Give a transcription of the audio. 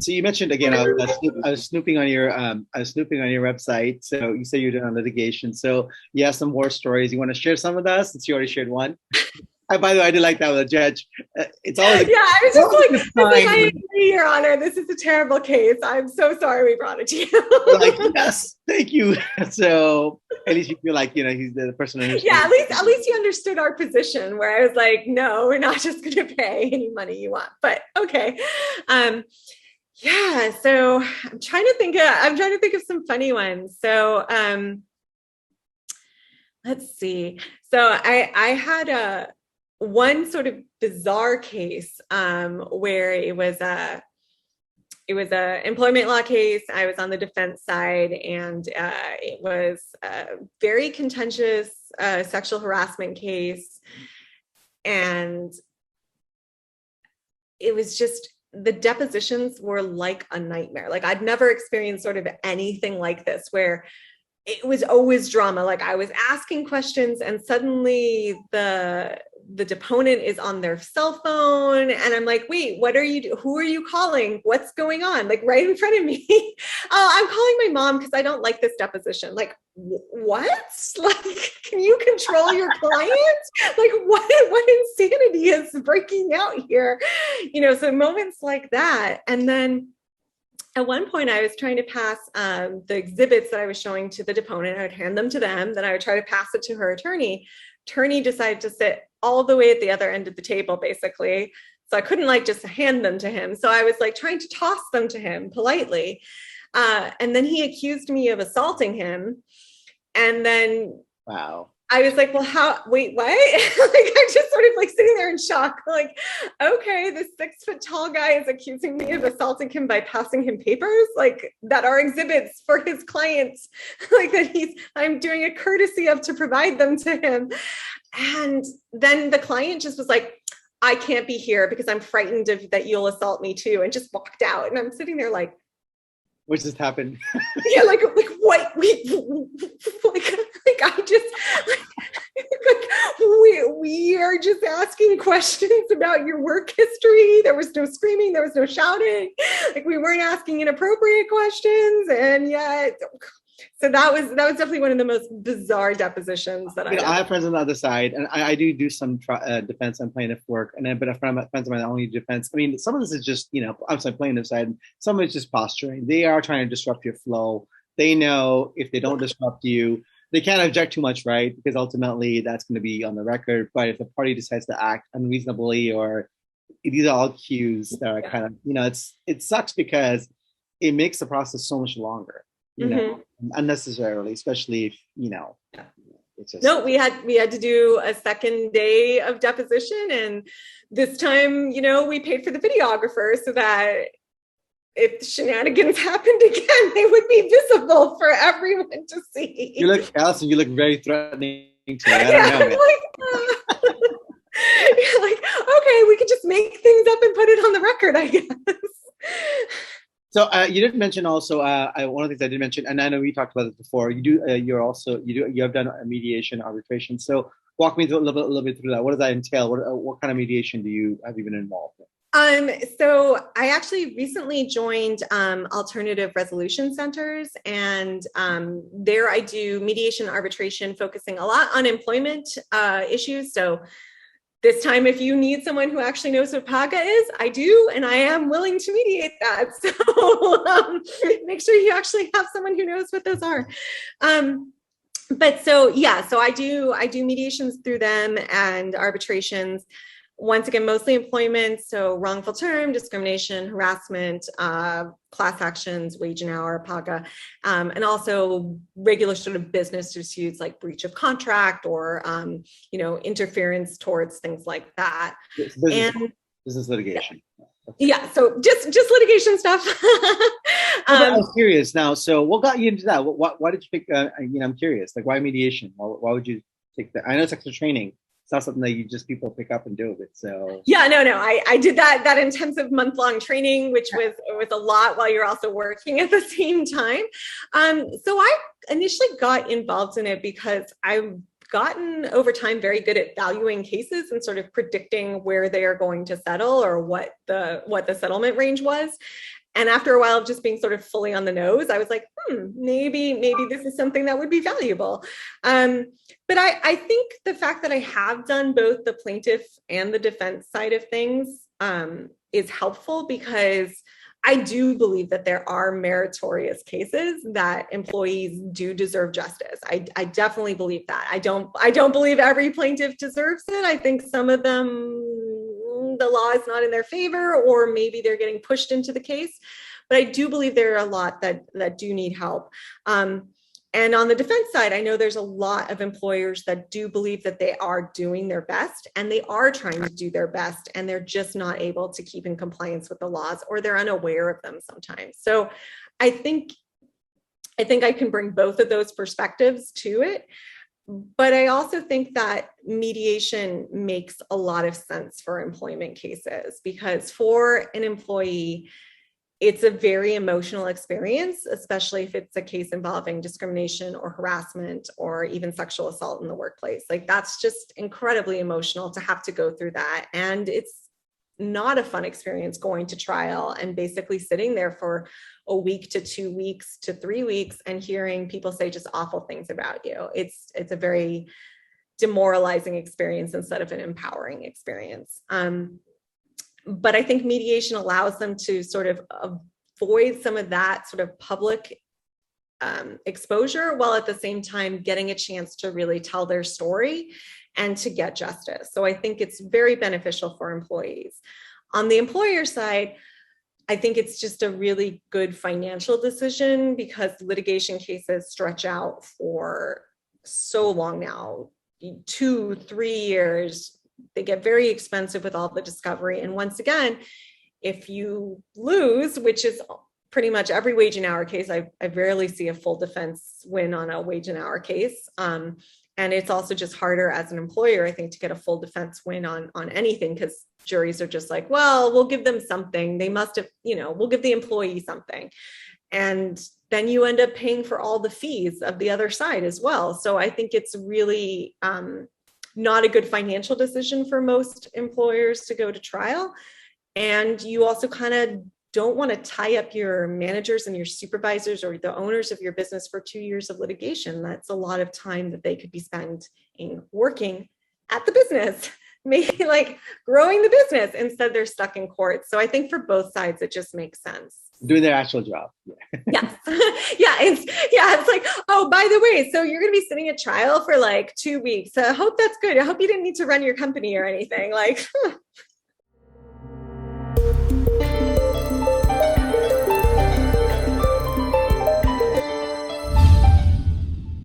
So you mentioned again, I was snooping on your website. So you say you're doing litigation. So you have some war stories. You want to share some with us since you already shared one? By the way, I did like that with a judge. It's always I was just like, I agree, Your Honor. This is a terrible case. I'm so sorry we brought it to you. like, yes, thank you. So at least you feel like he's the person. Yeah, at least you understood our position. Where I was like, no, we're not just going to pay any money you want. But okay, yeah. So I'm trying to think of some funny ones. So let's see. So I had one sort of bizarre case where it was a employment law case. I was on the defense side, and it was a very contentious sexual harassment case, and it was just, the depositions were like a nightmare. Like, I'd never experienced sort of anything like this, where it was always drama. Like, I was asking questions and suddenly the deponent is on their cell phone, and I'm like, wait, what are you who are you calling? What's going on? Like, right in front of me. I'm calling my mom because I don't like this deposition. Like, what? Like, can you control your client? Like, what insanity is breaking out here? So moments like that. And then at one point, I was trying to pass the exhibits that I was showing to the deponent. I would hand them to them, then I would try to pass it to her attorney. Attorney decided to sit all the way at the other end of the table, basically. So I couldn't just hand them to him. So I was trying to toss them to him politely. And then he accused me of assaulting him. And then wow. I was like, well, wait, what? I'm just sort of sitting there in shock. Like, okay, this 6-foot tall guy is accusing me of assaulting him by passing him papers that are exhibits for his clients, that I'm doing a courtesy of to provide them to him. And then the client just was like, I can't be here because I'm frightened that you'll assault me too, and just walked out. And I'm sitting there like, what just happened? Yeah, like what? I just we are just asking questions about your work history. There was no screaming, there was no shouting. We weren't asking inappropriate questions, and yet. So that was definitely one of the most bizarre depositions that I have friends on the other side, and I do some defense and plaintiff work, and then but friends of mine only defense. I mean, some of this is just I'm saying plaintiff side, some of it's just posturing. They are trying to disrupt your flow. They know if they don't disrupt you, they can't object too much, right? Because ultimately that's going to be on the record. But if the party decides to act unreasonably, or these are all cues that are kind of it sucks because it makes the process so much longer. Unnecessarily, especially if it's just no. We had to do a second day of deposition, and this time, we paid for the videographer so that if shenanigans happened again, they would be visible for everyone to see. You look, Alyson, you look very threatening to me. I don't know. Okay, we could just make things up and put it on the record, I guess. So you did mention also one of the things I did mention, and I know we talked about this before. You have done a mediation arbitration. So walk me through a little bit through that. What does that entail? What kind of mediation have you been involved in? So I actually recently joined alternative resolution centers, and there I do mediation arbitration, focusing a lot on employment issues. So this time, if you need someone who actually knows what PAGA is, I do, and I am willing to mediate that. So make sure you actually have someone who knows what those are. So I do mediations through them and arbitrations. Once again, mostly employment, so wrongful term, discrimination, harassment, class actions, wage and hour, PAGA, and also regular sort of business disputes like breach of contract or, interference towards things like that. Business litigation. Yeah, so just litigation stuff. I was curious now. So what got you into that? Why did you pick? I'm curious. Like, why mediation? Why would you take that? I know it's extra training. It's not something that people pick up and do it. So yeah, no. I did that intensive month-long training, which was a lot while you're also working at the same time. So I initially got involved in it because I've gotten over time very good at valuing cases and sort of predicting where they are going to settle or what the settlement range was. And after a while of just being sort of fully on the nose, I was like, maybe this is something that would be valuable. But I think the fact that I have done both the plaintiff and the defense side of things is helpful, because I do believe that there are meritorious cases that employees do deserve justice. I definitely believe that. I don't believe every plaintiff deserves it. I think some of them, the law is not in their favor, or maybe they're getting pushed into the case. But I do believe there are a lot that do need help. And on the defense side, I know there's a lot of employers that do believe that they are doing their best, and they are trying to do their best, and they're just not able to keep in compliance with the laws, or they're unaware of them sometimes. So I think I can bring both of those perspectives to it. But I also think that mediation makes a lot of sense for employment cases, because for an employee, it's a very emotional experience, especially if it's a case involving discrimination or harassment or even sexual assault in the workplace. Like, that's just incredibly emotional to have to go through that. And it's not a fun experience going to trial and basically sitting there for a week to 2 weeks to 3 weeks and hearing people say just awful things about you. It's a very demoralizing experience instead of an empowering experience. But I think mediation allows them to sort of avoid some of that sort of public exposure, while at the same time getting a chance to really tell their story and to get justice. So I think it's very beneficial for employees. On the employer side, I think it's just a really good financial decision, because litigation cases stretch out for so long now, 2-3 years. They get very expensive with all the discovery. And once again, if you lose, which is pretty much every wage and hour case, I rarely see a full defense win on a wage and hour case. And it's also just harder as an employer, I think, to get a full defense win on anything, because juries are just like, well, we'll give them something. They must have, we'll give the employee something. And then you end up paying for all the fees of the other side as well. So I think it's really not a good financial decision for most employers to go to trial. And you also kind of don't want to tie up your managers and your supervisors or the owners of your business for 2 years of litigation. That's a lot of time that they could be spent in working at the business, maybe like growing the business. Instead, they're stuck in court. So I think for both sides, it just makes sense. Doing their actual job. Yes. It's like, oh, by the way, so you're going to be sitting at trial for like 2 weeks. I hope that's good. I hope you didn't need to run your company or anything. Like,